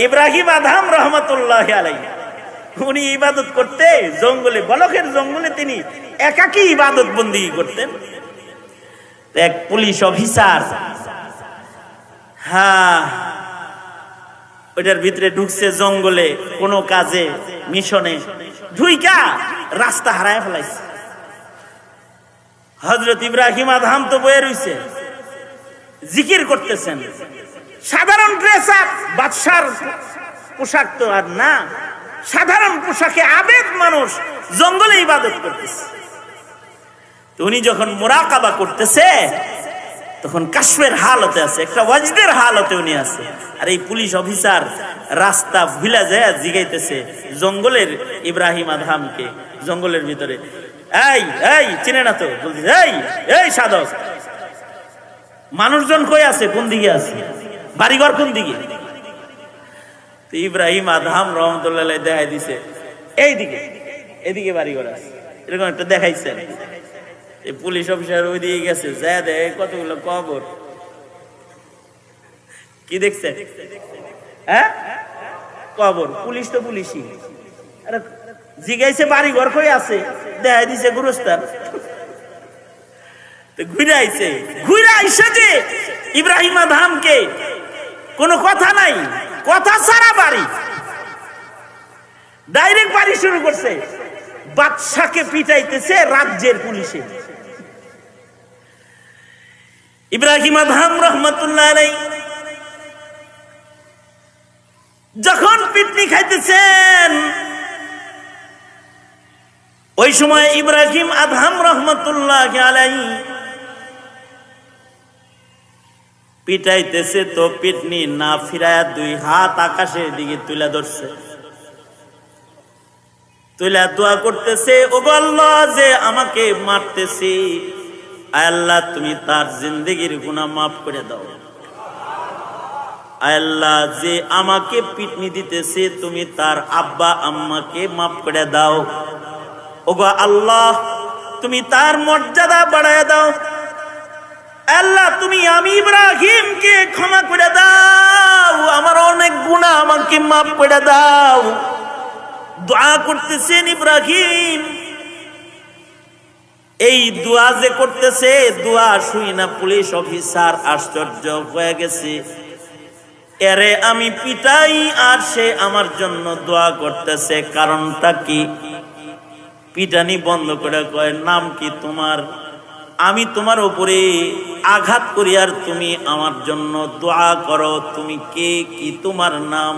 Ibrahim Adham রহমতুল্লাহ আলাইহি উনি ইবাদত করতে জঙ্গলে, বলকের জঙ্গলে তিনি একাকী ইবাদত বন্দী করতেন। এক পুলিশ অফিসার ওইটার ভিতরে ঢুকছে জঙ্গলে কোন কাজে, মিশনে, ঢুইকা রাস্তা হারায় ফেলাইছে। হযরত ইব্রাহিম আদহাম তো বয়ে রইছে, জিকির করতেছেন, সাধারণ ড্রেস আপ, বাদশার পোশাক তো আর না, সাধারণ পোশাকে আবেদ মানুষ জঙ্গলে ইবাদত করতেছে। তো উনি যখন মুরাকাবা করতেছে তখন কাশফের হালতে আছে, একটা ওয়াজদের হালতে উনি আছে। আর এই পুলিশ অফিসার রাস্তা ভুলা যায় জিগাইতেছে জঙ্গলের ইব্রাহিম আদহামকে, জঙ্গলের ভিতরে, এই এই চিনে না তো, বলতেছে এই এই সাধক, মানুষজন কই আছে, কোন দিকে আছে, বাড়িঘর কোন দিকে? তো ইব্রাহিম আদহাম রহমতুল্লাহ দেখাই দিছে এইদিকে, এদিকে বাড়িঘর আছে, এরকম একটা দেখাইছে। এই পুলিশ অফিসার ওই দিকে গেছে, যা দেখে কতগুলো কবর। কি দেখছে? হ্যাঁ, কবর। পুলিশ তো পুলিশই, আরে জিগাইছে বাড়িঘর কই আছে, দেখাই দিছে গুরুস্থান। ঘুরে আইছে, ঘুরে আইসে যে ইব্রাহিম আদহামকে কোনো কথা নাই, কথা ছাড়া বাড়ি, ডাইরেক্ট বাড়ি শুরু করছে। বাদশাকে পিটাইতেছে রাজ্যের পুলিশে। ইব্রাহিম আদহাম রহমতুল্লাহ আলাইহি যখন পিটনি খাইতেছেন, ওই সময় ইব্রাহিম আদহাম রহমতুল্লাহ আলাইহি পিটাইতেছে তো পিটনি না ফিরায়া দুই হাত আকাশের দিকে তুলে ধরছে, তুলে দোয়া করতেছে, ওগো আল্লাহ যে আমাকে মারতেছে, আয় আল্লাহ তুমি তার জিন্দেগির গুনাহ মাফ করে দাও। আয় আল্লাহ যে আমাকে পিটনি দিতেছে তুমি তার আব্বা আম্মাকে মাফ করে দাও। ওগো আল্লাহ তুমি তার মর্যাদা বাড়ায় দাও। আল্লাহ তুমি আমি ইব্রাহিমকে ক্ষমা করে দাও, আমার অনেক গুনাহ আমাকে মাফ করে দাও। দোয়া করতেছেন ইব্রাহিম। এই দোয়া যে করতেছে, দোয়া শুই না পুলিশ অফিসার আশ্চর্য হয়ে গেছে, এরে আমি পিটাই আর সে আমার জন্য দোয়া করতেছে, কারণটা কি? পিটানি বন্ধ করে কয়, নাম কি তোমার? আমি তোমার উপরে আঘাত করি আর তুমি আমার জন্য দোয়া করো, তুমি কে, কি তোমার নাম?